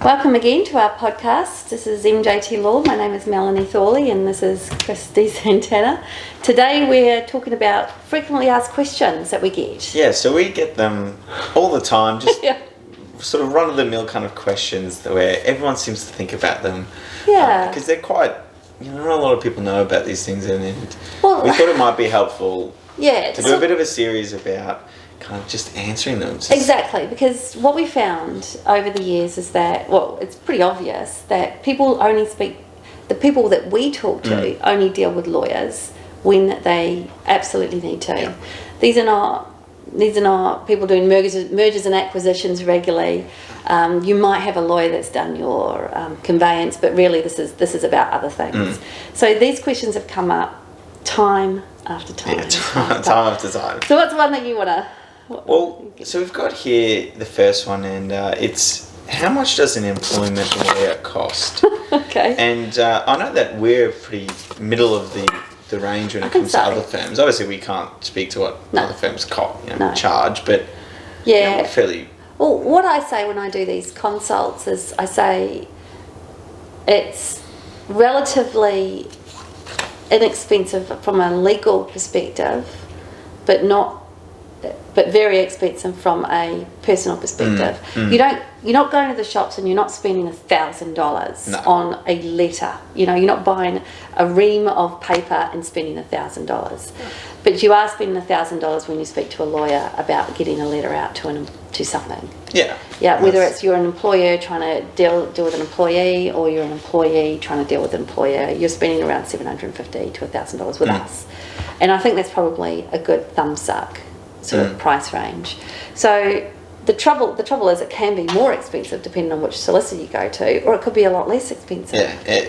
Welcome again to our podcast. This is MJT Law. My name is Melanie Thorley and this is Chris Santana. Today we're talking about frequently asked questions that we get. Yeah, so we get them all the time, just Yeah. sort of run-of-the-mill kind of questions where everyone seems to think about them. Yeah. Because they're quite, not a lot of people know about these things, and Well, we thought it might be helpful Yeah. to do a bit of a series about kind of just answering them. Exactly, because what we found over the years is that, well, it's pretty obvious that people only speak, the people that we talk to only deal with lawyers when they absolutely need to. Yeah. These are not people doing mergers and acquisitions regularly. You might have a lawyer that's done your conveyance, but really this is about other things. So these questions have come up time after time. Yeah, time after time. So what's one that you want to... Well, so we've got here the first one, and it's how much does an employment lawyer cost? Okay. And I know that we're pretty middle of the range when it comes to other firms. Obviously, we can't speak to what other firms charge, but yeah, we're fairly... Well, what I say when I do these consults is I say it's relatively inexpensive from a legal perspective, but very expensive from a personal perspective. You're not going to the shops and you're not spending $1,000 on a letter. You're not buying a ream of paper and spending $1,000. But you are spending $1,000 when you speak to a lawyer about getting a letter out to something. Yeah. Yeah, whether it's you're an employer trying to deal with an employee, or you're an employee trying to deal with an employer, you're spending around $750 to $1,000 with us. And I think that's probably a good thumbsuck sort of price range. So the trouble is it can be more expensive depending on which solicitor you go to, or it could be a lot less expensive. Yeah,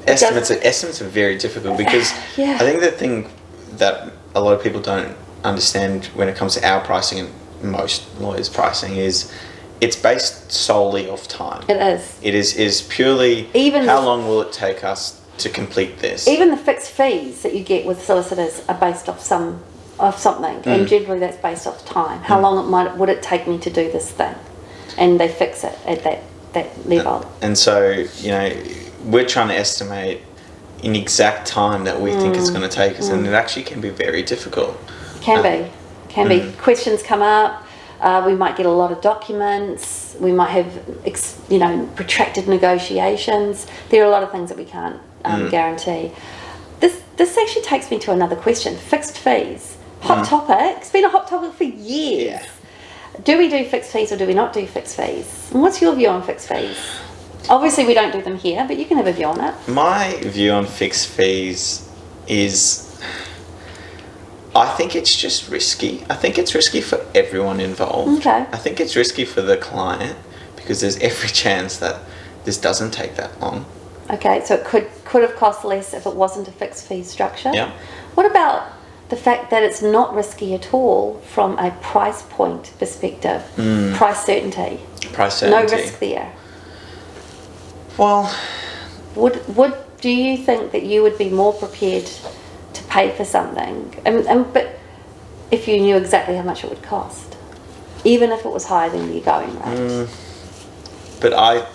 estimates are very difficult because I think the thing that a lot of people don't understand when it comes to our pricing and most lawyers' pricing is it's based solely off time. It is. It is purely how long will it take us to complete this. Even the fixed fees that you get with solicitors are based off something, and generally that's based off time. How long would it take me to do this thing, and they fix it at that level. And so we're trying to estimate an exact time that we think it's going to take us, and it actually can be very difficult. Can be. Questions come up. We might get a lot of documents. We might have protracted negotiations. There are a lot of things that we can't guarantee. This actually takes me to another question. Fixed fees. Hot topic. It's been a hot topic for years. Yeah. Do we do fixed fees or do we not do fixed fees? And what's your view on fixed fees? Obviously we don't do them here, but you can have a view on it. My view on fixed fees is I think it's just risky. I think it's risky for everyone involved. Okay. I think it's risky for the client because there's every chance that this doesn't take that long. Okay, so it could have cost less if it wasn't a fixed fee structure. Yeah. What about the fact that it's not risky at all from a price point perspective? Price certainty. No risk there. Well, do you think that you would be more prepared to pay for something, but if you knew exactly how much it would cost, even if it was higher than your going rate? But I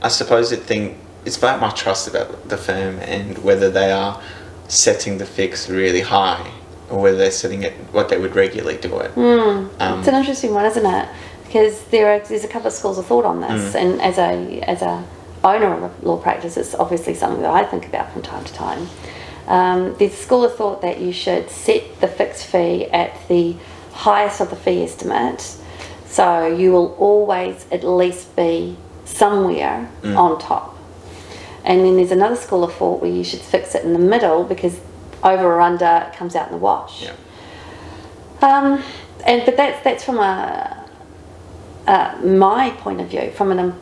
suppose it's about my trust about the firm and whether they are setting the fix really high or whether they're setting it what they would regularly do it. It's an interesting one, isn't it? Because there's a couple of schools of thought on this, and as a owner of a law practice, it's obviously something that I think about from time to time. There's a school of thought that you should set the fixed fee at the highest of the fee estimate, so you will always at least be somewhere on top. And then there's another school of thought where you should fix it in the middle because over or under it comes out in the wash. Yeah. But that's from my point of view, from an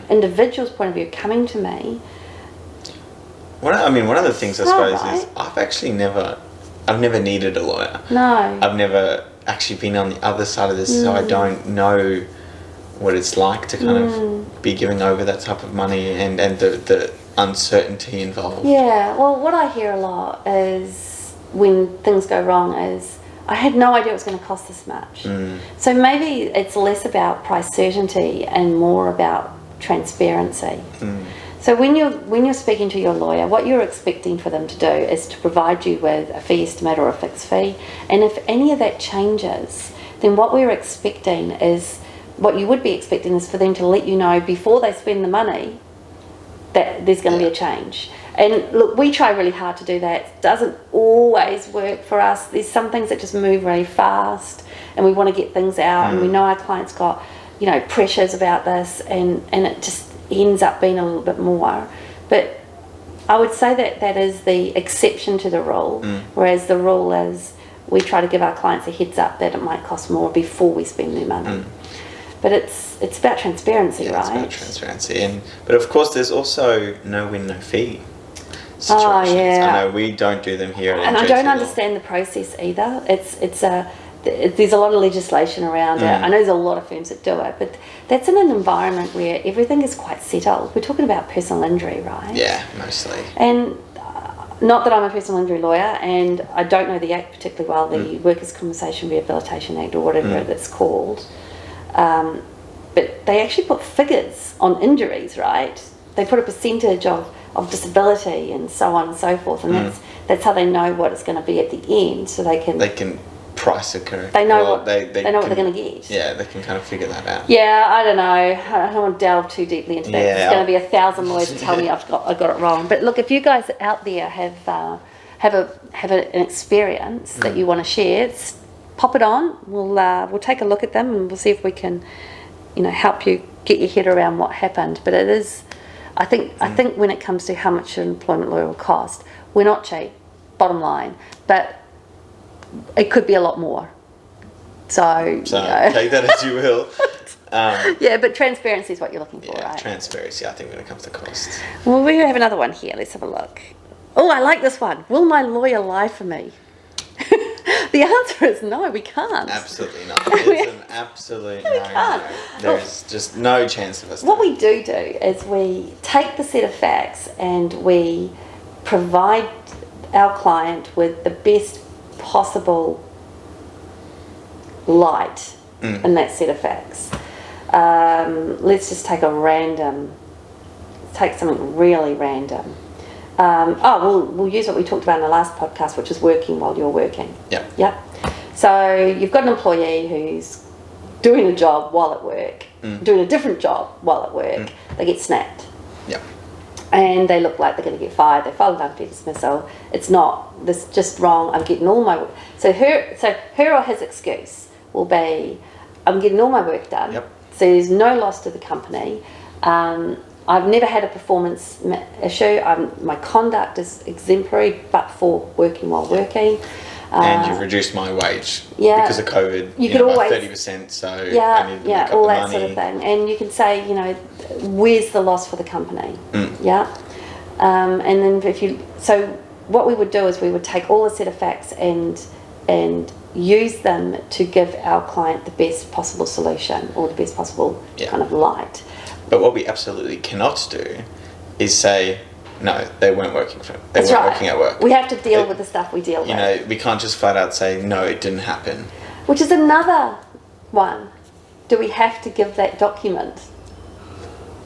individual's point of view coming to me. One of the things I suppose is I've never needed a lawyer. No. I've never actually been on the other side of this, so I don't know what it's like to kind of be giving over that type of money and the uncertainty involved. Yeah, well, what I hear a lot is when things go wrong is I had no idea it was going to cost this much. So maybe it's less about price certainty and more about transparency. So when you're speaking to your lawyer, what you're expecting for them to do is to provide you with a fee estimate or a fixed fee. And if any of that changes, then what you would be expecting is for them to let you know before they spend the money that there's going to be a change. And look, we try really hard to do that. It doesn't always work for us. There's some things that just move really fast, and we want to get things out, and we know our clients got, pressures about this, and it just ends up being a little bit more. But I would say that is the exception to the rule, whereas the rule is we try to give our clients a heads up that it might cost more before we spend their money. But it's about transparency, right? It's about transparency, but of course there's also no win, no fee situations. Oh, yeah. I know we don't do them here. And I don't understand the process either. There's a lot of legislation around it. I know there's a lot of firms that do it, but that's in an environment where everything is quite settled. We're talking about personal injury, right? Yeah, mostly. And not that I'm a personal injury lawyer, and I don't know the Act particularly well, the Workers' Compensation Rehabilitation Act or whatever it's called. But they actually put figures on injuries, right? They put a percentage of disability and so on and so forth, and that's how they know what it's going to be at the end, so they can price it correctly. They know what they're going to get. Yeah, they can kind of figure that out. Yeah, I don't know. I don't want to delve too deeply into that. Yeah, there's going to be 1,000 lawyers to tell me I got it wrong. But look, if you guys out there have an experience that you want to share, pop it on. We'll take a look at them, and we'll see if we can, help you get your head around what happened. But it is, I think when it comes to how much an employment lawyer will cost, we're not cheap, bottom line, but it could be a lot more. So take that as you will. Yeah, but transparency is what you're looking for, right? Transparency, I think, when it comes to costs. Well, we have another one here. Let's have a look. Oh, I like this one. Will my lawyer lie for me? The answer is no, we can't. Absolutely not. It's an absolute no. There's just no chance of us. What we do is we take the set of facts and we provide our client with the best possible light in that set of facts. Let's just take something really random. We'll use what we talked about in the last podcast, which is working while you're working. Yep. So you've got an employee who's doing a job while at work, doing a different job while at work. They get snapped. Yep. And they look like they're going to get fired. They filed an unfair dismissal. It's not. This just wrong. I'm getting all my work. So her or his excuse will be, I'm getting all my work done. Yep. So there's no loss to the company. I've never had a performance issue. My conduct is exemplary, but for working while working. And you've reduced my wage because of COVID. You could always by 30%. So I need to make up all the that money. sort of thing. And you can say, where's the loss for the company? Yeah. And then so what we would do is we would take all the set of facts and use them to give our client the best possible solution or the best possible kind of light. But what we absolutely cannot do is say, no, they weren't working working at work. We have to deal with the stuff we deal with. We can't just flat out say, no, it didn't happen. Which is another one. Do we have to give that document?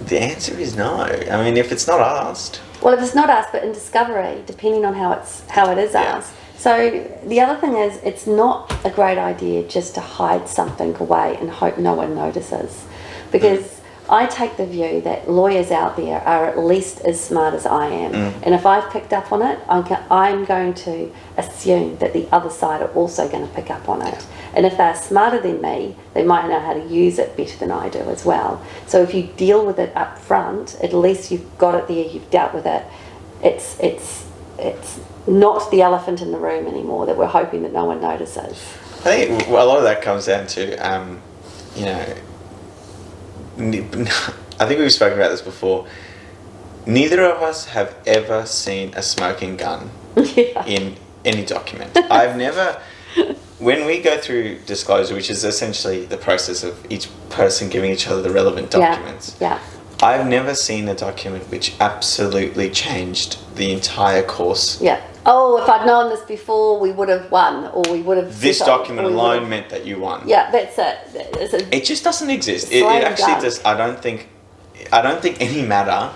The answer is no. I mean, if it's not asked. Well, if it's not asked, but in discovery, depending on how it is asked. So the other thing is, it's not a great idea just to hide something away and hope no one notices. Because I take the view that lawyers out there are at least as smart as I am. And if I've picked up on it, I'm going to assume that the other side are also going to pick up on it. And if they're smarter than me, they might know how to use it better than I do as well. So if you deal with it up front, at least you've got it there, you've dealt with it. It's not the elephant in the room anymore that we're hoping that no one notices. I think a lot of that comes down to, I think we've spoken about this before. Neither of us have ever seen a smoking gun in any document. I've never, when we go through disclosure, which is essentially the process of each person giving each other the relevant documents, I've never seen a document which absolutely changed the entire course. Oh, if I'd known this before, we would have won, or we would have... This document alone meant that you won. Yeah, that's it. It just doesn't exist. It actually does. I don't think I don't think any matter.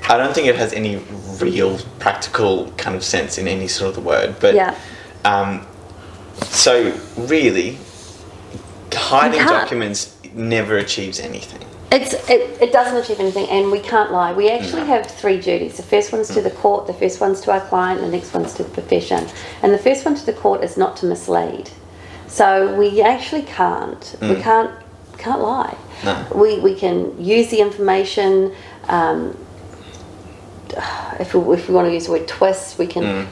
I don't think it has any real practical kind of sense in any sort of the word. But so really, hiding documents never achieves anything. It doesn't achieve anything, and we can't lie. We actually have 3 duties. The first one's to the court, the first one's to our client, and the next one's to the profession. And the first one to the court is not to mislead. So we actually can't. We can't lie. No. We can use the information. If we want to use the word twist, we can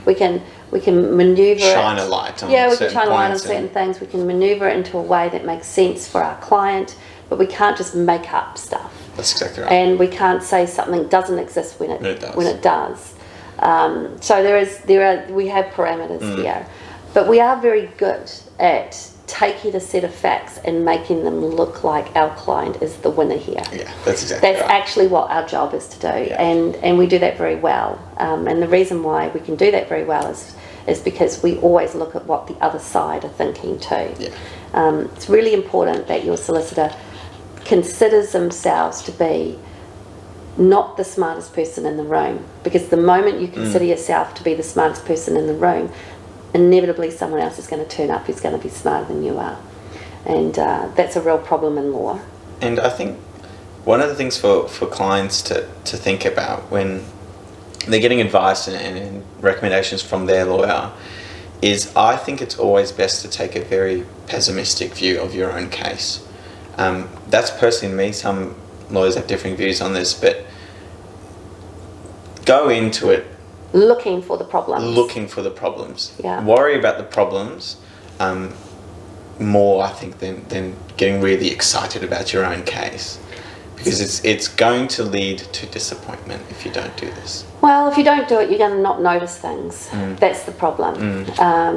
maneuver. Shine a light on we can certain shine a light on points certain things. We can maneuver it into a way that makes sense for our client, but we can't just make up stuff. That's exactly right. And we can't say something doesn't exist when it does. So we have parameters here, but we are very good at taking a set of facts and making them look like our client is the winner here. Yeah, that's exactly right. That's actually what our job is to do, and we do that very well. And the reason why we can do that very well is because we always look at what the other side are thinking too. Yeah. It's really important that your solicitor considers themselves to be not the smartest person in the room, because the moment you consider yourself to be the smartest person in the room, inevitably someone else is going to turn up who's going to be smarter than you are, and that's a real problem in law. And I think one of the things for clients to think about when they're getting advice and recommendations from their lawyer is, I think it's always best to take a very pessimistic view of your own case. That's personally me. Some lawyers have differing views on this, but go into it looking for the problems. Yeah. Worry about the problems more, I think, than getting really excited about your own case, because it's going to lead to disappointment if you don't do this. Well, if you don't do it, you're going to not notice things. That's the problem.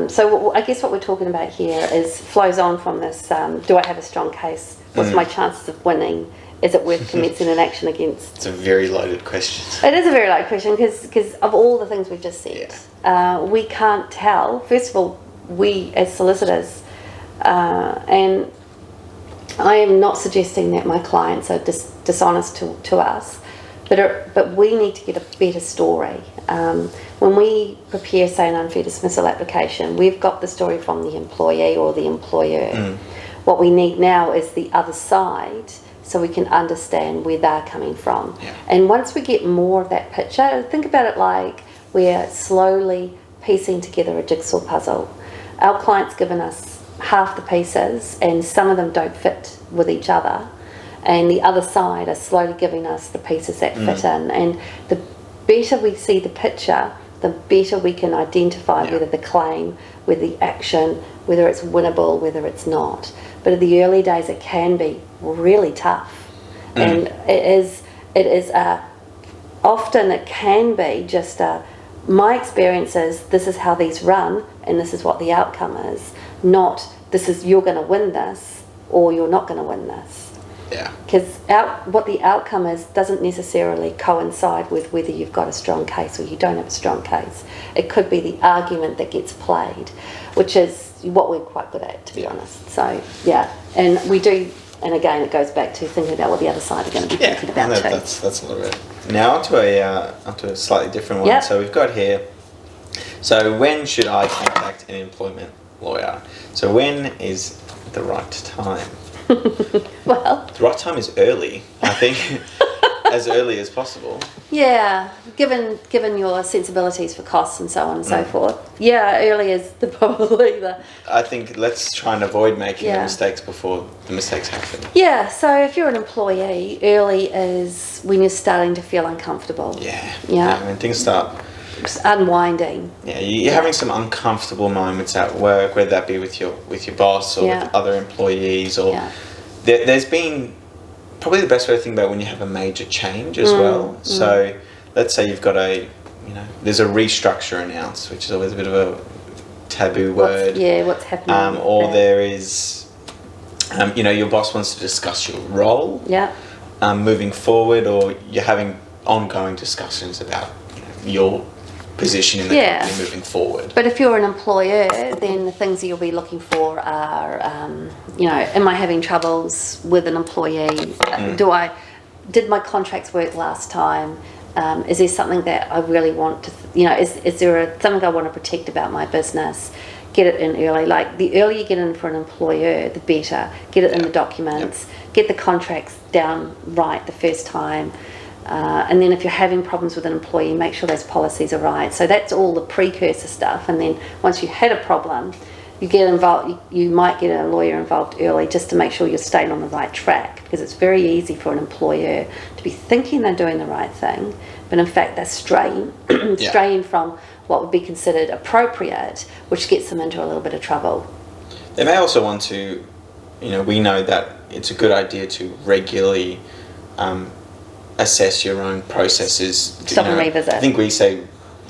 So I guess what we're talking about here flows on from this, do I have a strong case? What's my chances of winning? Is it worth commencing an action against? It's a very loaded question. It is a very loaded question because of all the things we've just said. We can't tell. First of all, we as solicitors, and I am not suggesting that my clients are dishonest to us, but we need to get a better story. When we prepare, say, an unfair dismissal application, we've got the story from the employee or the employer. What we need now is the other side, so we can understand where they're coming from. And once we get more of that picture, think about it like we're slowly piecing together a jigsaw puzzle. Our client's given us half the pieces, and some of them don't fit with each other, and the other side are slowly giving us the pieces that fit in. And the better we see the picture, the better we can identify whether the claim, whether the action, whether it's winnable, whether it's not. But in the early days, it can be really tough, and often it can be just my experience is this is how these run, and this is what the outcome is. Not this is you're going to win this or you're not going to win this. Because what the outcome is doesn't necessarily coincide with whether you've got a strong case or you don't have a strong case. It could be the argument that gets played, which is what we're quite good at, to be honest. So and we do, and again it goes back to thinking about what the other side are going to be thinking about too. That's a little bit. Now onto a slightly different one. So we've got here, so when should I contact an employment lawyer? So when is the right time? Well, the right time is early, I think. As early as possible. Yeah, given your sensibilities for costs and so on and so forth. Yeah, early is probably the... I think let's try and avoid making the mistakes before the mistakes happen. Yeah, so if you're an employee, early is when you're starting to feel uncomfortable. Yeah, when things start... unwinding. Yeah, you're having some uncomfortable moments at work, whether that be with your boss or with other employees, or there's been... Probably the best way to think about when you have a major change as well. So let's say you've got there's a restructure announced, which is always a bit of a taboo word. What's happening? Or there is, your boss wants to discuss your role moving forward, or you're having ongoing discussions about your position in the company moving forward. But if you're an employer, then the things that you'll be looking for are, am I having troubles with an employee? did my contracts work last time? Is there something that I really want to, is there something I want to protect about my business? Get it in early. Like, the earlier you get in for an employer, the better. Get it in the documents. Get the contracts down right the first time. And then if you're having problems with an employee, make sure those policies are right. So that's all the precursor stuff. And then once you had a problem, you get involved. You might get a lawyer involved early just to make sure you're staying on the right track, because it's very easy for an employer to be thinking they're doing the right thing, but in fact they're straying from what would be considered appropriate, which gets them into a little bit of trouble. They may also want to, we know that it's a good idea to regularly assess your own processes. Stop and revisit. I think we say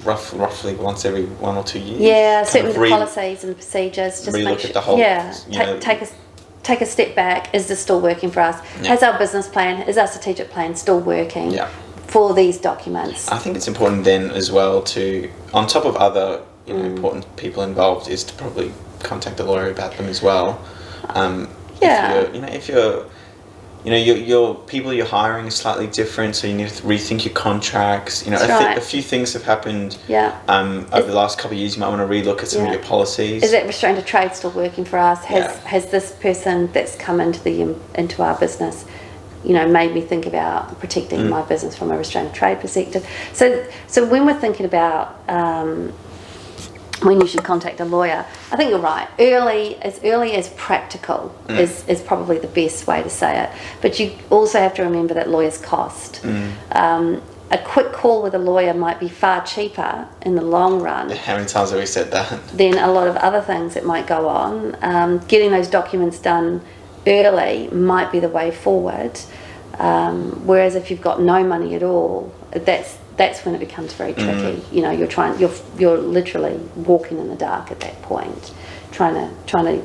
roughly once every 1 or 2 years. Yeah, certainly the policies and the procedures. Just relook at the whole. Take a step back. Is this still working for us? Yeah. Has our business plan, is our strategic plan still working for these documents? I think it's important then as well to, on top of other important people involved, is to probably contact a lawyer about them as well. If you're your people you're hiring is slightly different, so you need to rethink your contracts. A few things have happened over the last couple of years. You might want to relook at some of your policies. Is that restraint of trade still working for us? Has this person that's come into our business, made me think about protecting my business from a restraint of trade perspective? So when we're thinking about when you should contact a lawyer, I think you're right. Early as practical is probably the best way to say it. But you also have to remember that lawyers cost. A quick call with a lawyer might be far cheaper in the long run. How many times have we said that? Than a lot of other things that might go on. Getting those documents done early might be the way forward. Whereas if you've got no money at all, that's when it becomes very tricky. You're literally walking in the dark at that point, trying to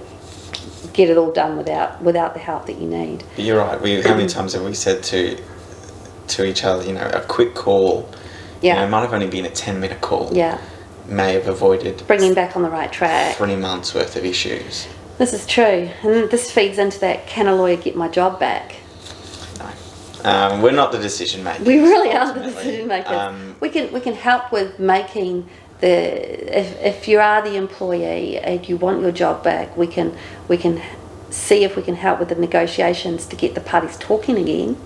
get it all done without the help that you need. But you're right. How many times have we said to each other, a quick call, it might have only been a 10-minute call. Yeah. May have avoided bringing back on the right track 3 months worth of issues. This is true, and this feeds into that: can a lawyer get my job back? We're not the decision makers. We really aren't the decision makers. We can help with making if you are the employee and you want your job back, we can see if we can help with the negotiations to get the parties talking again.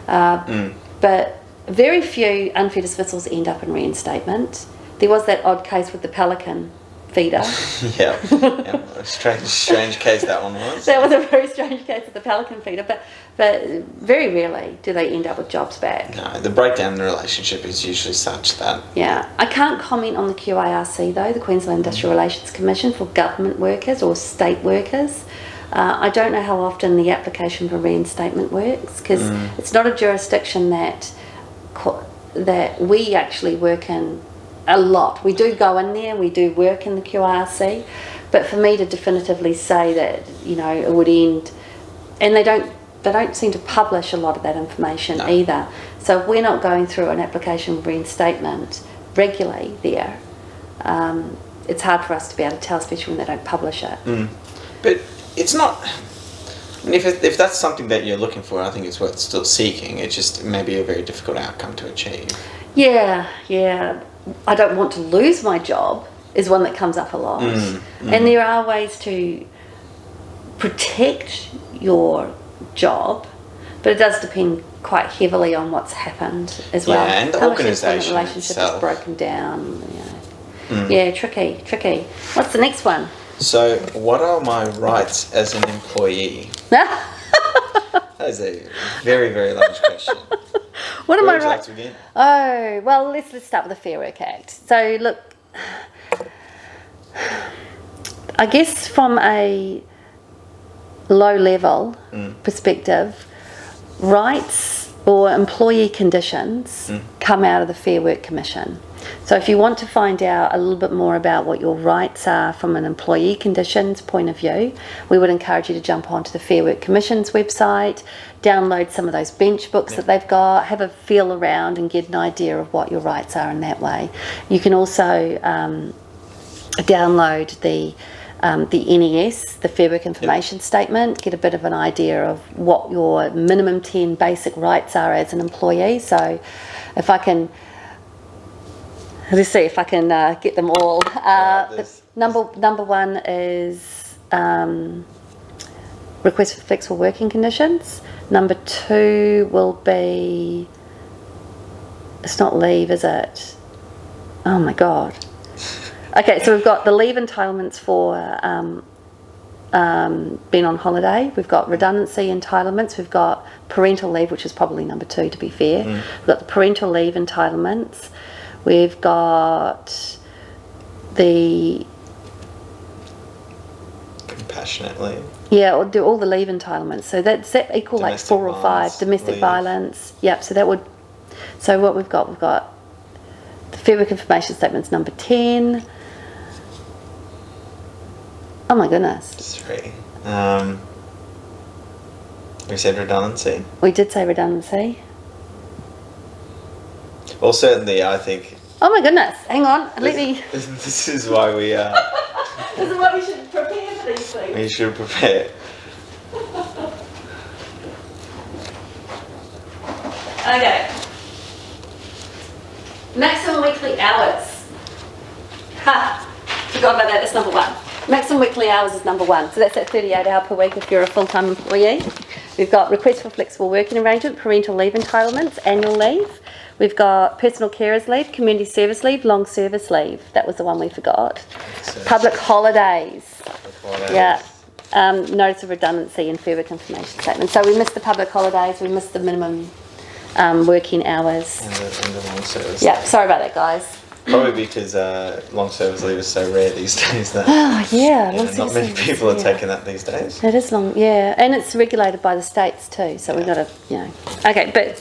But very few unfair dismissals end up in reinstatement. There was that odd case with the pelican feeder. A strange case that one was. That was a very strange case with the pelican feeder, but very rarely do they end up with jobs back. No, the breakdown in the relationship is usually such that... Yeah. I can't comment on the QIRC though, the Queensland Industrial Relations Commission for government workers or state workers. I don't know how often the application for reinstatement works, because it's not a jurisdiction that we actually work in a lot. We do go in there, we do work in the QRC, but for me to definitively say that it would end, and they don't seem to publish a lot of that information either. So if we're not going through an application for reinstatement regularly there, it's hard for us to be able to tell, especially when they don't publish it. But it's not... I mean, if that's something that you're looking for, I think it's worth still seeking. It just may be a very difficult outcome to achieve. Yeah. I don't want to lose my job is one that comes up a lot. And there are ways to protect your job, but it does depend quite heavily on what's happened as well. Yeah, and the organisation relationship itself. Is broken down. Yeah, tricky. What's the next one? So, what are my rights as an employee? That is a very, very large question. What am I right? Oh, well, let's start with the Fair Work Act. So, look, I guess from a low level perspective, rights or employee conditions come out of the Fair Work Commission. So if you want to find out a little bit more about what your rights are from an employee conditions point of view, we would encourage you to jump onto the Fair Work Commission's website, download some of those bench books that they've got, have a feel around and get an idea of what your rights are in that way. You can also download the the NES, the Fair Work Information Statement, get a bit of an idea of what your minimum 10 basic rights are as an employee. So if I can, let's see if I can get them all. Number one is request for flexible working conditions. Number two will be, it's not leave, is it? Oh my God. Okay, so we've got the leave entitlements for being on holiday. We've got redundancy entitlements. We've got parental leave, which is probably number two, to be fair. We've got the parental leave entitlements. We've got the compassionate leave. Yeah, or do all the leave entitlements. So that's that equal domestic like 4 or 5. Domestic leave. Violence. Yep. So that would. So what we've got the Fair Work Information Statement's number 10. Oh my goodness. 3. We said redundancy. We did say redundancy. Well, certainly, I think. Oh my goodness! Hang on, let me. This is why we. This is why we should prepare for these things. We should prepare. Okay. Maximum weekly hours. Ha! Forgot about that. That's number 1. Maximum weekly hours is number 1. So that's at 38 hours per week if you're a full-time employee. We've got request for flexible working arrangement, parental leave entitlements, annual leave. We've got personal carers leave, community service leave, long service leave. That was the one we forgot. Public holidays. Yeah. Notice of redundancy and Fair Work Information Statement. So we missed the public holidays. We missed the minimum working hours. And the long service. Yeah. Sorry about that, guys. Probably because long service leave is so rare these days that not many people are taking that these days. It is long, yeah, and it's regulated by the states too. So we've got to, okay, but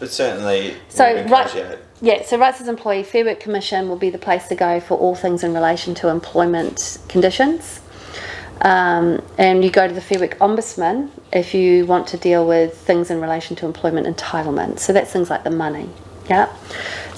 certainly. So Rights as Employee Fair Work Commission will be the place to go for all things in relation to employment conditions, and you go to the Fair Work Ombudsman if you want to deal with things in relation to employment entitlement. So that's things like the money. Yeah.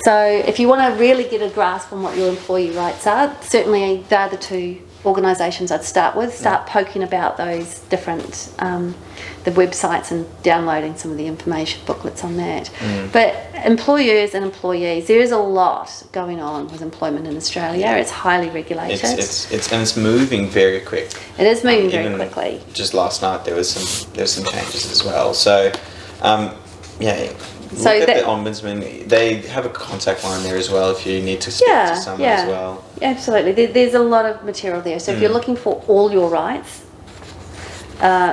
So if you want to really get a grasp on what your employee rights are, certainly they're the two organisations I'd start with. Start poking about those different, the websites and downloading some of the information booklets on that. But employers and employees, there is a lot going on with employment in Australia. It's highly regulated. It's moving very quick. It is moving very quickly. Just last night there was some changes as well. So So look at the Ombudsman. They have a contact line there as well if you need to speak to someone as well. Absolutely. There's a lot of material there. So if you're looking for all your rights,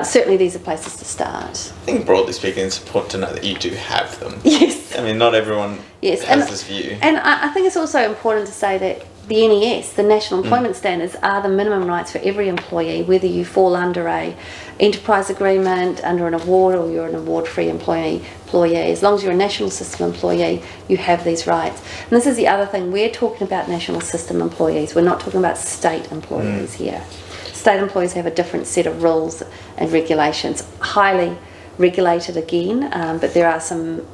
certainly these are places to start. I think broadly speaking, it's important to know that you do have them. Yes. I mean, not everyone has this view. And I think it's also important to say that the NES, the National Employment Standards, are the minimum rights for every employee, whether you fall under a enterprise agreement, under an award, or you're an award-free employee. As long as you're a national system employee, you have these rights. And this is the other thing, we're talking about national system employees. We're not talking about state employees here. State employees have a different set of rules and regulations, highly regulated again, but there are some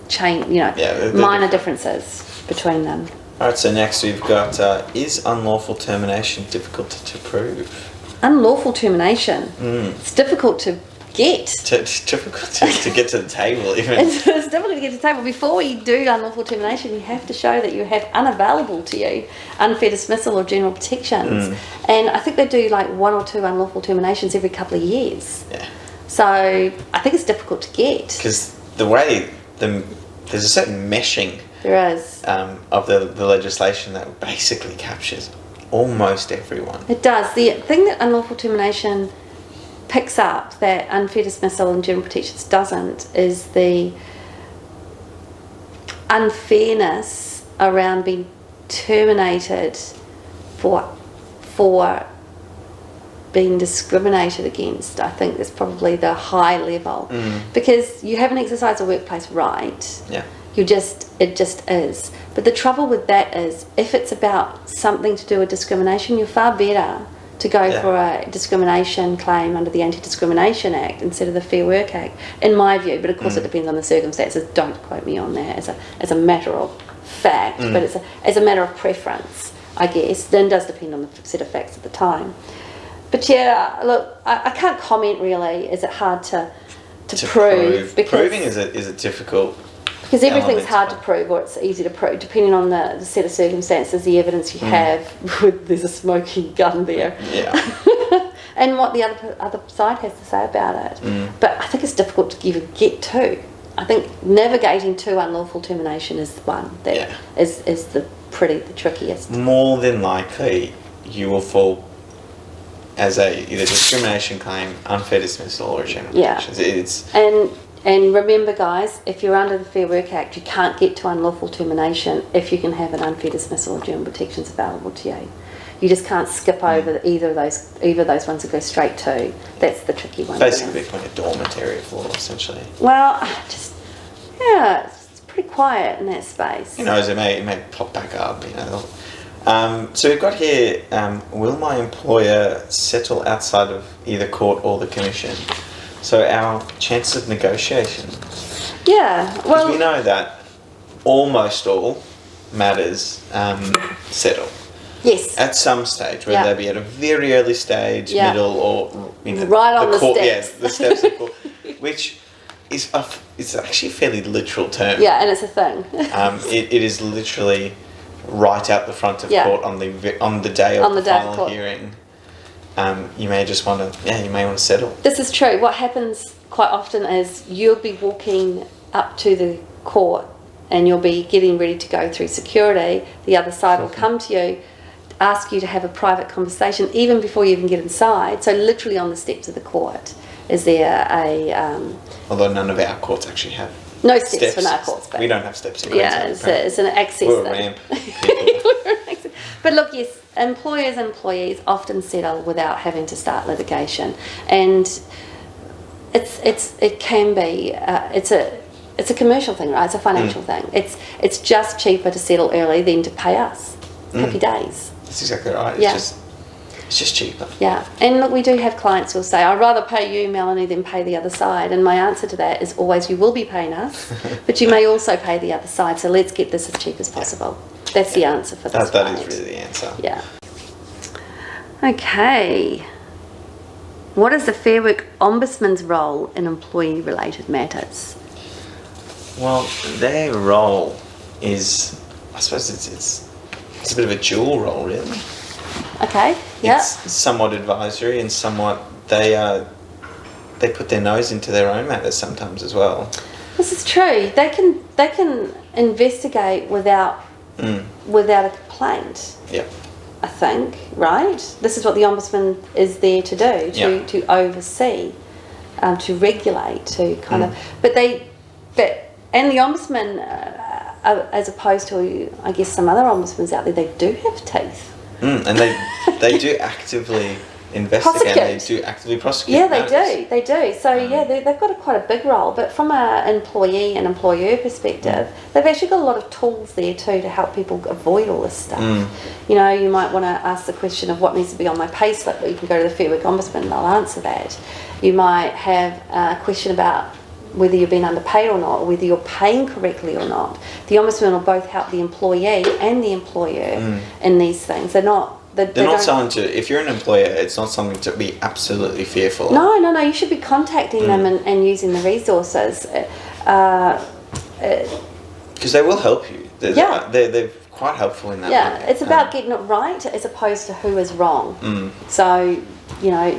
minor differences between them. Alright, so next we've got, is unlawful termination difficult to prove? Unlawful termination? It's difficult to get. It's difficult to get to the table even. It's difficult to get to the table. Before we do unlawful termination, you have to show that you have unavailable to you unfair dismissal or general protections. And I think they do like 1 or 2 unlawful terminations every couple of years. Yeah. So I think it's difficult to get. Because the way, there's a certain meshing there is. Of the legislation that basically captures almost everyone. It does. The thing that unlawful termination picks up that unfair dismissal and general protections doesn't is the unfairness around being terminated for being discriminated against. I think that's probably the high level because you haven't exercised a workplace right. Yeah. It just is. But the trouble with that is, if it's about something to do with discrimination, you're far better to go for a discrimination claim under the Anti-Discrimination Act instead of the Fair Work Act, in my view. But of course it depends on the circumstances. Don't quote me on that as a matter of fact, but it's as a matter of preference. I guess. Then it does depend on the set of facts at the time. But yeah, look, I can't comment really. Is it hard to prove? Because proving is a difficult. Because everything's hard to prove, or it's easy to prove, depending on the set of circumstances, the evidence you have. There's a smoking gun there. Yeah. And what the other side has to say about it. But I think it's difficult to even get to. I think navigating to unlawful termination is the one that is the trickiest. More than likely, you will fall as either discrimination claim, unfair dismissal, or general actions. And remember, guys, if you're under the Fair Work Act, you can't get to unlawful termination if you can have an unfair dismissal or general protections available to you. You just can't skip over either of those ones and go straight to. That's the tricky one. Basically, like a dormant area of law, essentially. Well, it's pretty quiet in that space. You know, it may pop back up. You know. So we've got here: will my employer settle outside of either court or the commission? So our chances of negotiation. Yeah, well, we know that almost all matters settle. Yes. At some stage, whether they be at a very early stage, middle, or right on the steps. Yes, the steps of court, which is it's actually a fairly literal term. Yeah, and it's a thing. It is literally right out the front of court on the day of the final hearing. You may just want to settle. This is true. What happens quite often is you'll be walking up to the court and you'll be getting ready to go through security. The other side will come to you, ask you to have a private conversation even before you even get inside. So literally on the steps of the court is there although none of our courts actually have no steps for our courts. But we don't have steps in it's an access We're thing. A ramp. But look, yes, employers and employees often settle without having to start litigation, and it can be it's a commercial thing, right? It's a financial thing. It's just cheaper to settle early than to pay us. Happy days. That's exactly right. Yeah. It's just cheaper. Yeah, and look, we do have clients who'll say, I'd rather pay you, Melanie, than pay the other side. And my answer to that is always, you will be paying us, but you may also pay the other side. So let's get this as cheap as possible. That's the answer for this. That is really the answer. Yeah. Okay. What is the Fair Work Ombudsman's role in employee-related matters? Well, their role is, I suppose it's a bit of a dual role, really. Okay. Yeah. It's somewhat advisory and somewhat they put their nose into their own matters sometimes as well. This is true. They can investigate without a complaint. Yeah. I think, right? This is what the Ombudsman is there to do, to oversee, to regulate, to kind of. And the Ombudsman, as opposed to, I guess, some other ombudsmans out there, they do have teeth. And they do actively investigate. They do actively prosecute. Yeah, they do. So they've got quite a big role. But from an employee and employer perspective, they've actually got a lot of tools there too to help people avoid all this stuff. You know, you might want to ask the question of what needs to be on my payslip. Well, you can go to the Fair Work Ombudsman and they'll answer that. You might have a question about whether you've been underpaid or not, or whether you're paying correctly or not. The Ombudsman will both help the employee and the employer in these things. They're not something to, if you're an employer, it's not something to be absolutely fearful of. No, you should be contacting them and using the resources. Because they will help you. They're quite helpful in that way. It's about getting it right as opposed to who is wrong. So, you know,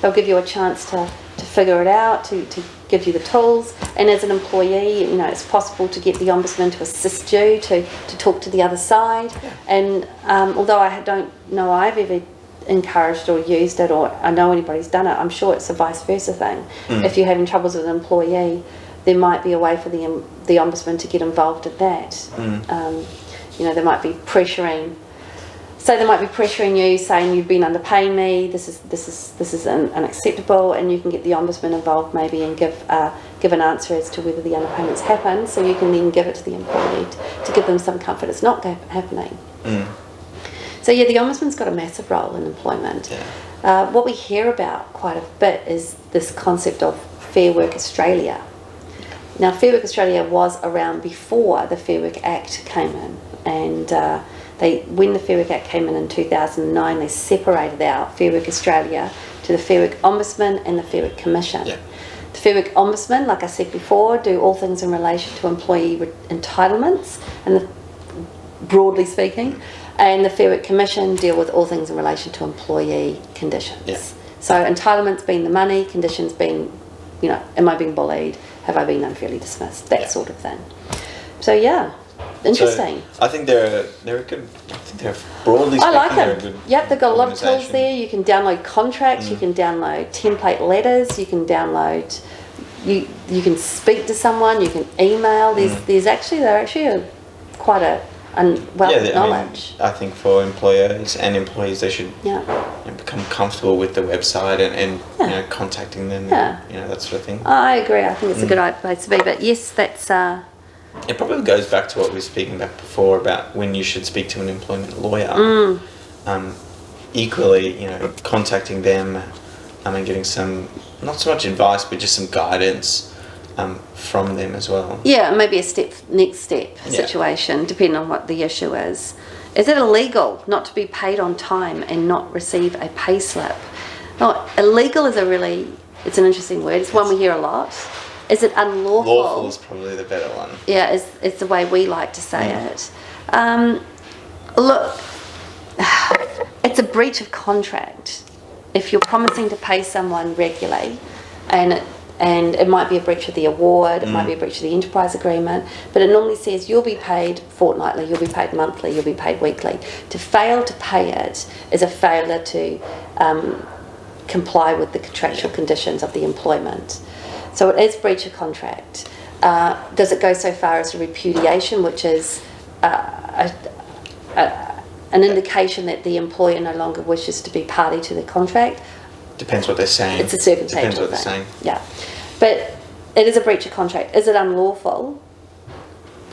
they'll give you a chance to figure it out, to give you the tools, and as an employee, you know, it's possible to get the Ombudsman to assist you to talk to the other side. And although I don't know I've ever encouraged or used it, or I know anybody's done it, I'm sure it's a vice versa thing. If you're having troubles with an employee, there might be a way for the Ombudsman to get involved in that. You know, they might be pressuring you, saying you've been underpaying me. This is unacceptable, and you can get the Ombudsman involved maybe and give an answer as to whether the underpayments happen. So you can then give it to the employee to give them some comfort it's not happening. So the Ombudsman's got a massive role in employment. What we hear about quite a bit is this concept of Fair Work Australia. Now, Fair Work Australia was around before the Fair Work Act came in, and When the Fair Work Act came in 2009, they separated out Fair Work Australia to the Fair Work Ombudsman and the Fair Work Commission. Yeah. The Fair Work Ombudsman, like I said before, do all things in relation to employee entitlements, and broadly speaking, and the Fair Work Commission deal with all things in relation to employee conditions. Yeah. So entitlements being the money, conditions being, am I being bullied? Have I been unfairly dismissed? That sort of thing. So yeah, interesting. So I think they're a good. I think they're broadly speaking. I like they're a them. good Yep, they've got a lot of tools organisation. there. You can download contracts. You can download template letters. You can download. You can speak to someone. You can email. They're actually quite a wealth of knowledge. I think for employers and employees, they should become comfortable with the website and contacting them. And, that sort of thing. I agree. I think it's a good place to be. But yes, that's. It probably goes back to what we were speaking about before about when you should speak to an employment lawyer. Equally, contacting them and getting some, not so much advice, but just some guidance from them as well. Yeah, maybe next step situation, depending on what the issue is. Is it illegal not to be paid on time and not receive a pay slip? No, illegal is it's an interesting word. It's one we hear a lot. Is it unlawful? Lawful is probably the better one. Yeah, it's the way we like to say it. Look, it's a breach of contract. If you're promising to pay someone regularly, and it might be a breach of the award, it might be a breach of the enterprise agreement, but it normally says you'll be paid fortnightly, you'll be paid monthly, you'll be paid weekly. To fail to pay it is a failure to comply with the contractual conditions of the employment. So it is breach of contract. Does it go so far as a repudiation, which is an indication that the employer no longer wishes to be party to the contract? Depends what they're saying. It's a circumstantial Depends what thing. they're saying. Yeah. But it is a breach of contract. Is it unlawful?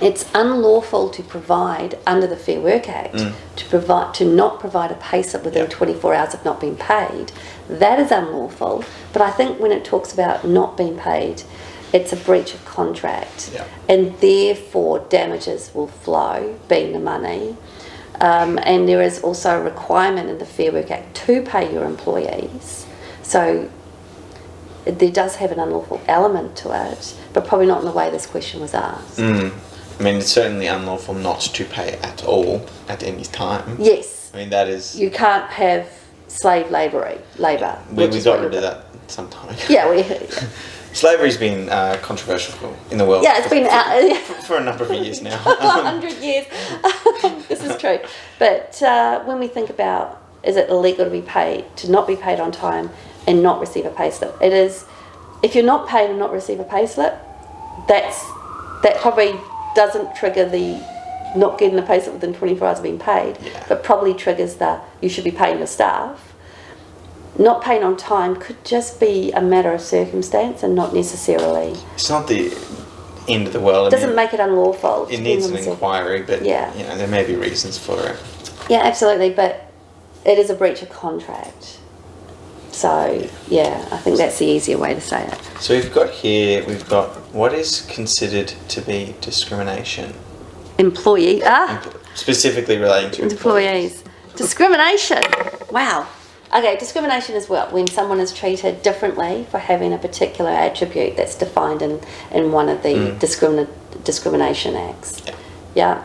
It's unlawful to provide, under the Fair Work Act, to not provide a pay slip within 24 hours of not being paid. That is unlawful. But I think when it talks about not being paid, it's a breach of contract. Yeah. And therefore damages will flow, being the money. And there is also a requirement in the Fair Work Act to pay your employees. So there does have an unlawful element to it, but probably not in the way this question was asked. I mean, it's certainly unlawful not to pay at all at any time. Yes. I mean, that is... You can't have slave labour. We got rid of that some time ago. Yeah, Slavery's been controversial in the world. Yeah, it's been out for a number of years now. 100 years. This is true. But when we think about, is it illegal to not be paid on time and not receive a pay slip? It is. If you're not paid and not receive a pay slip, that probably doesn't trigger the not getting a pay slip within 24 hours of being paid, but probably triggers you should be paying your staff. Not paying on time could just be a matter of circumstance and not necessarily... It's not the end of the world. It doesn't make it unlawful. It needs an inquiry, but there may be reasons for it. Yeah, absolutely, but it is a breach of contract. So, I think that's the easier way to say it. So we've got what is considered to be discrimination? Employee. Specifically relating to employees. Discrimination. Wow. Okay, discrimination is when someone is treated differently for having a particular attribute that's defined in one of the discrimination acts. Yeah.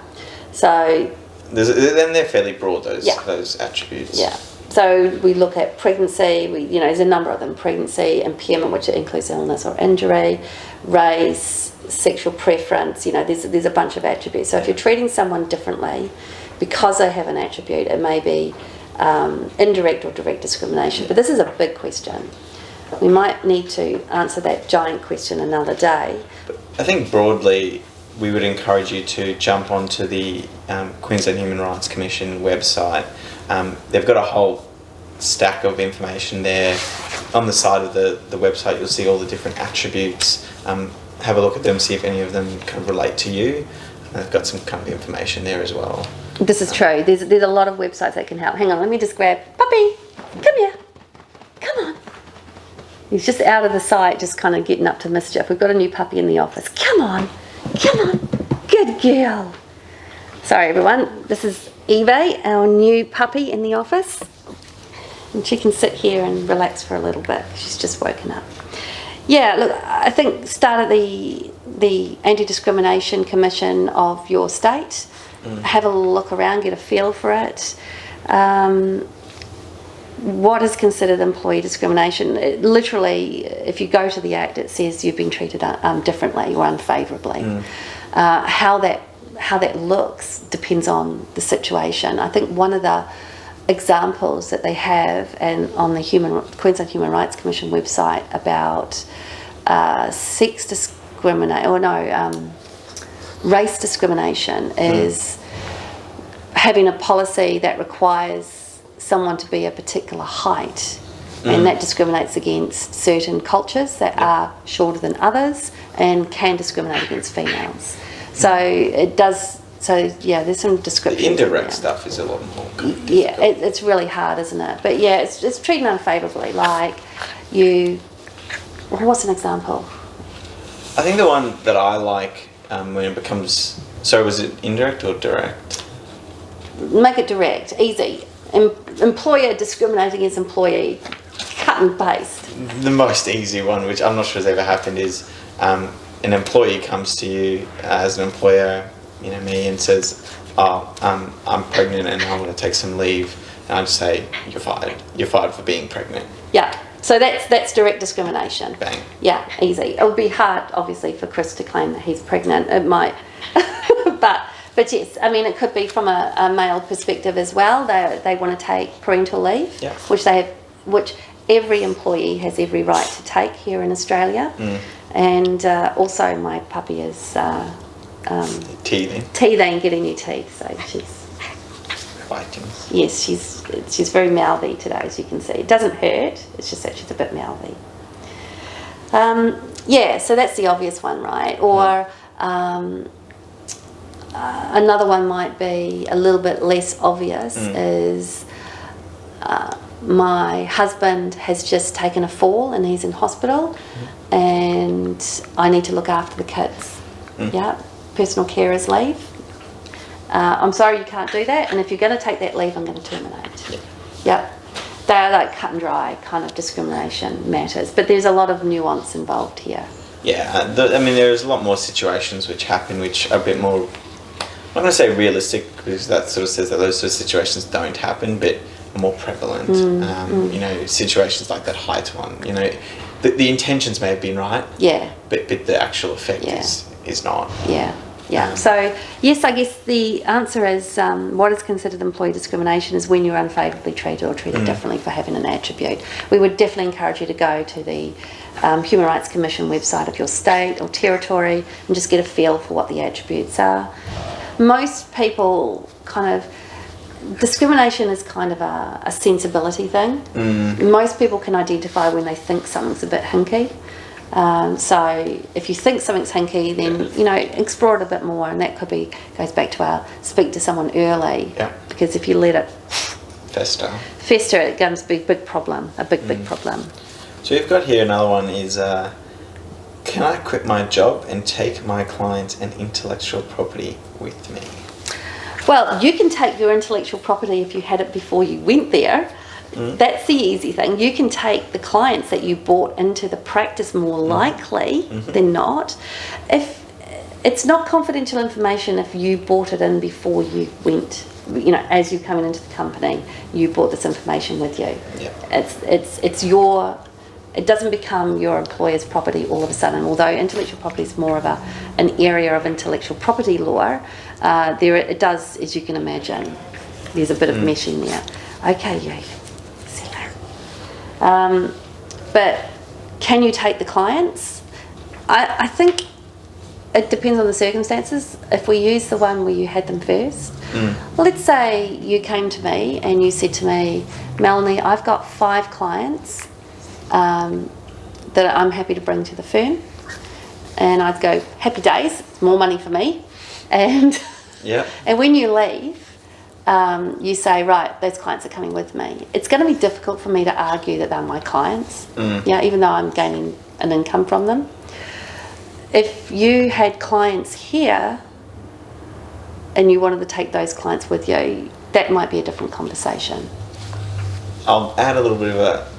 So... then they're fairly broad, those attributes. Yeah. So we look at pregnancy, there's a number of them: pregnancy, impairment, which includes illness or injury, race, sexual preference, there's a bunch of attributes. So if you're treating someone differently because they have an attribute, it may be indirect or direct discrimination. But this is a big question. We might need to answer that giant question another day. I think broadly we would encourage you to jump onto the Queensland Human Rights Commission website. They've got a whole stack of information there. On the side of the website, you'll see all the different attributes. Have a look at them, see if any of them kind of relate to you. And they've got some kind of information there as well. This is true. There's a lot of websites that can help. Hang on, let me just grab Puppy. Come here. Come on. He's just out of the sight, just kind of getting up to mischief. We've got a new puppy in the office. Come on. Come on. Good girl. Sorry everyone, this is Eva, our new puppy in the office. And she can sit here and relax for a little bit. She's just woken up. Yeah, look, I think start at the Anti-Discrimination Commission of your state. Have a look around, get a feel for it. What is considered employee discrimination? Literally, if you go to the Act, it says you've been treated differently or unfavourably. How that looks depends on the situation. I think one of the examples that they have and on the Queensland Human Rights Commission website about race discrimination is having a policy that requires someone to be a particular height, and that discriminates against certain cultures that are shorter than others and can discriminate against females. So it does. So yeah, there's some description. The indirect stuff is a lot more. Yeah, it's really hard, isn't it? But yeah, it's treated unfavourably. Like what's an example? I think the one that I like when it becomes. So was it indirect or direct? Make it direct, easy. Employer discriminating against employee, cut and paste. The most easy one, which I'm not sure has ever happened, is an employee comes to you as an employer, me, and says, I'm pregnant and I want to take some leave. And I just say, you're fired. You're fired for being pregnant. Yeah, so that's direct discrimination. Bang. Yeah, easy. It would be hard, obviously, for Chris to claim that he's pregnant. It might, but yes, I mean, it could be from a male perspective as well. They want to take parental leave, which every employee has every right to take here in Australia. And also my puppy is teething, getting new teeth, so she's fighting. Yes, she's very mouthy today, as you can see. It doesn't hurt, it's just that she's a bit mouthy. So that's the obvious one, right? Or another one might be a little bit less obvious is my husband has just taken a fall and he's in hospital and I need to look after the kids. Yeah, personal carers leave. I'm sorry you can't do that, and if you're going to take that leave, I'm going to terminate. Yep. They are like cut and dry kind of discrimination matters, but there's a lot of nuance involved here. Yeah, there's a lot more situations which happen which are a bit more, I'm not going to say realistic, because that sort of says that those sort of situations don't happen, but are more prevalent. Situations like that height one, the intentions may have been right, but the actual effect is not. So yes, I guess the answer is what is considered employee discrimination is when you're unfavourably treated or treated differently for having an attribute. We would definitely encourage you to go to the Human Rights Commission website of your state or territory and just get a feel for what the attributes are. Most people discrimination is kind of a sensibility thing. Most people can identify when they think something's a bit hinky. So if you think something's hinky, then explore it a bit more, and that goes back to our speak to someone early. Because if you let it fester, it becomes a big problem, a big problem. So you've got here another one is can I quit my job and take my client and intellectual property with me? Well, you can take your intellectual property if you had it before you went there. That's the easy thing. You can take the clients that you brought into the practice more likely than not. If it's not confidential information, if you brought it in before you went, as you're coming into the company, you brought this information with you. It's your. It doesn't become your employer's property all of a sudden. Although intellectual property is more of an area of intellectual property law, it does, as you can imagine, there's a bit of meshing there. Okay, yeah. But can you take the clients? I think it depends on the circumstances. If we use the one where you had them first, let's say you came to me and you said to me, Melanie, I've got 5 clients that I'm happy to bring to the firm, and I'd go, happy days, it's more money for me, and and when you leave, you say, right, those clients are coming with me. It's going to be difficult for me to argue that they're my clients, even though I'm gaining an income from them. If you had clients here, and you wanted to take those clients with you, that might be a different conversation. I'll add a little bit of a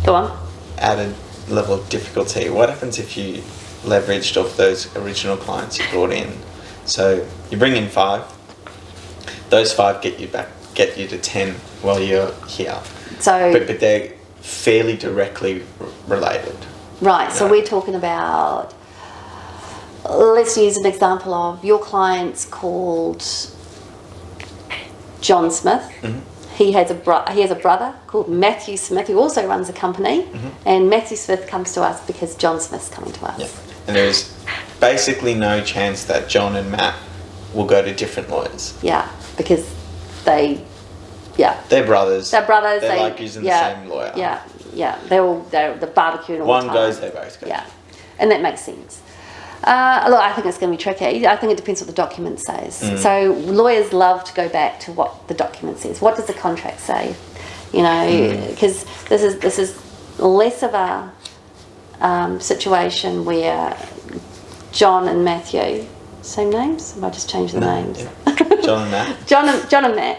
Go on. added level of difficulty. What happens if you leveraged off those original clients you brought in? So you bring in 5, those 5 get you to 10 while you're here. So, but they're fairly directly related. Right, so we're talking about, let's use an example of your client's called John Smith. Mm-hmm. He has a brother called Matthew Smith who also runs a company, and Matthew Smith comes to us because John Smith's coming to us. Yeah. And there's basically no chance that John and Matt will go to different lawyers. Yeah, because they're brothers. They're brothers. They like using the same lawyer. Yeah. They're the barbecue all the time. One goes, they both go. Yeah, and that makes sense. Look, I think it's going to be tricky. I think it depends what the document says. So lawyers love to go back to what the document says. What does the contract say? You know, because this is less of a situation where John and Matthew, same names? Have I just changed the names? Yeah. John and Matt. John and Matt.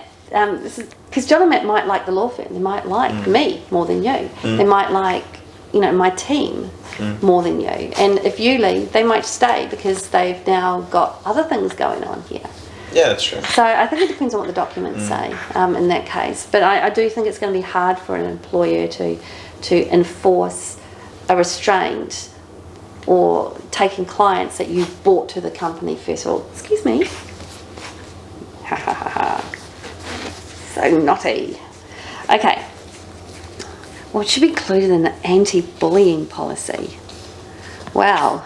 Because John and Matt might like the law firm. They might like me more than you. They might like, my team more than you. And if you leave, they might stay because they've now got other things going on here. Yeah, that's true. So I think it depends on what the documents say in that case. But I do think it's going to be hard for an employer to enforce a restraint or taking clients that you've brought to the company first of all. Excuse me. Ha ha ha ha. So naughty. Okay. What should be included in the anti-bullying policy? Wow.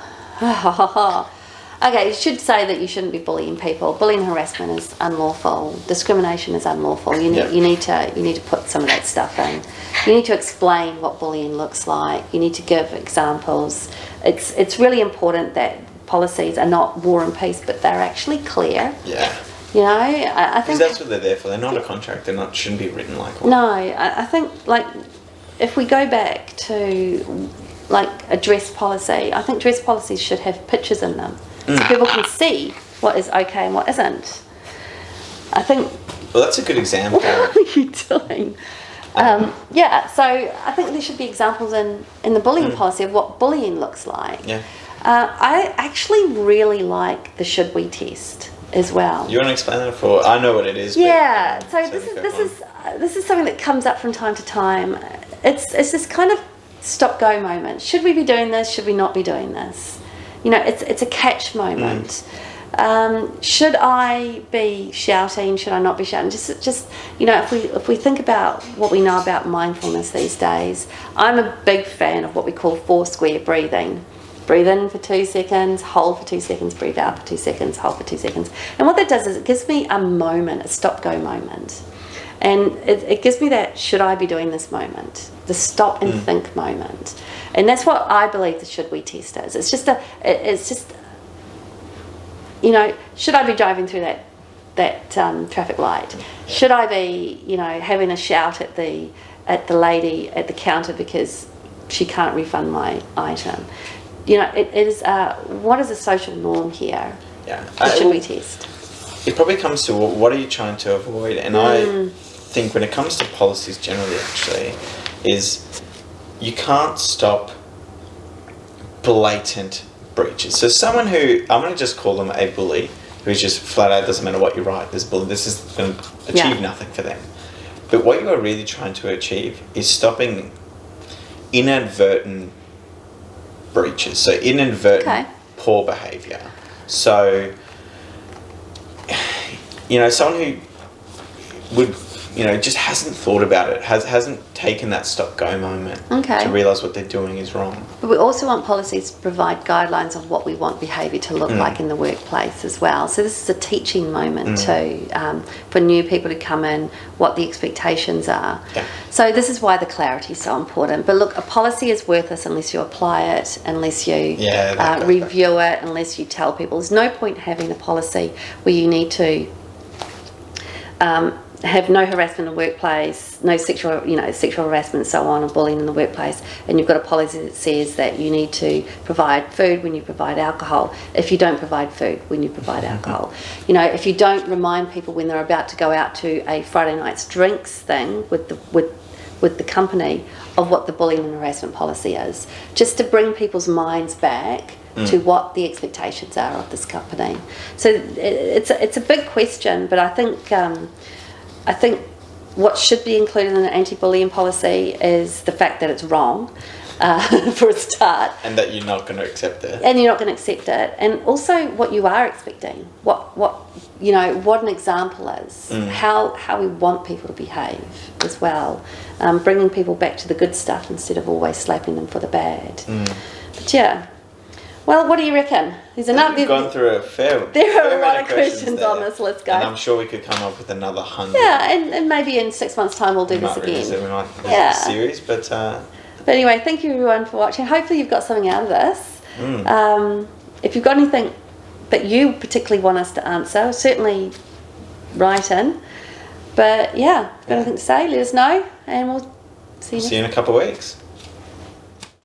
Okay, it should say that you shouldn't be bullying people. Bullying and harassment is unlawful. Discrimination is unlawful. You need to put some of that stuff in. You need to explain what bullying looks like. You need to give examples. It's really important that policies are not war and peace, but they're actually clear. Yeah. I think that's what they're there for. They're not a contract. Shouldn't be written like one. No, I think if we go back to a dress policy, I think dress policies should have pictures in them so people can see what is okay and what isn't. I think. Well, that's a good example. What are you doing? So I think there should be examples in the bullying policy of what bullying looks like. Yeah. I actually really like the should we test as well. You want to explain that for? I know what it is. Yeah. So this is something that comes up from time to time. It's this kind of stop go moment. Should we be doing this? Should we not be doing this? It's a catch moment. Should I be shouting? Should I not be shouting? Just if we think about what we know about mindfulness these days, I'm a big fan of what we call 4 square breathing. Breathe in for 2 seconds, hold for 2 seconds, breathe out for 2 seconds, hold for 2 seconds. And what that does is it gives me a moment, a stop-go moment. And it gives me that should I be doing this moment, the stop and think moment. And that's what I believe the should we test is. It's just should I be driving through that traffic light? Should I be, having a shout at the lady at the counter because she can't refund my item? It is what is a social norm here? Yeah. Should we test? It probably comes to what are you trying to avoid? And I think when it comes to policies generally, actually, is you can't stop blatant breaches. So someone who, I'm going to just call them a bully, who's just flat out, doesn't matter what you write, this bully, this is going to achieve nothing for them. But what you are really trying to achieve is stopping inadvertent breaches. So inadvertent poor behaviour. So, someone who would, just hasn't thought about it, hasn't taken that stop-go moment to realise what they're doing is wrong. But we also want policies to provide guidelines of what we want behaviour to look like in the workplace as well. So this is a teaching moment too, for new people to come in, what the expectations are. Yeah. So this is why the clarity is so important. But look, a policy is worthless unless you apply it, unless you review it, unless you tell people. There's no point having a policy where you need to have no harassment in the workplace, no sexual harassment and so on, or bullying in the workplace, and you've got a policy that says that you need to provide food when you provide alcohol, if you don't provide food when you provide alcohol. If you don't remind people when they're about to go out to a Friday night's drinks thing with the company of what the bullying and harassment policy is, just to bring people's minds back to what the expectations are of this company. So it's a big question, but I think what should be included in an anti-bullying policy is the fact that it's wrong, for a start. And that you're not going to accept it. And you're not going to accept it. And also what you are expecting, what an example is, how we want people to behave as well, bringing people back to the good stuff instead of always slapping them for the bad. But yeah. Well, what do you reckon? We've gone through a fair There are a lot of questions on this list, guys. And I'm sure we could come up with another 100. Yeah, and maybe in 6 months' time we'll do this again. We might do a series, but anyway, thank you everyone for watching. Hopefully you've got something out of this. If you've got anything that you particularly want us to answer, certainly write in. But yeah, if you've got anything to say, let us know, and we'll see you in a couple of weeks.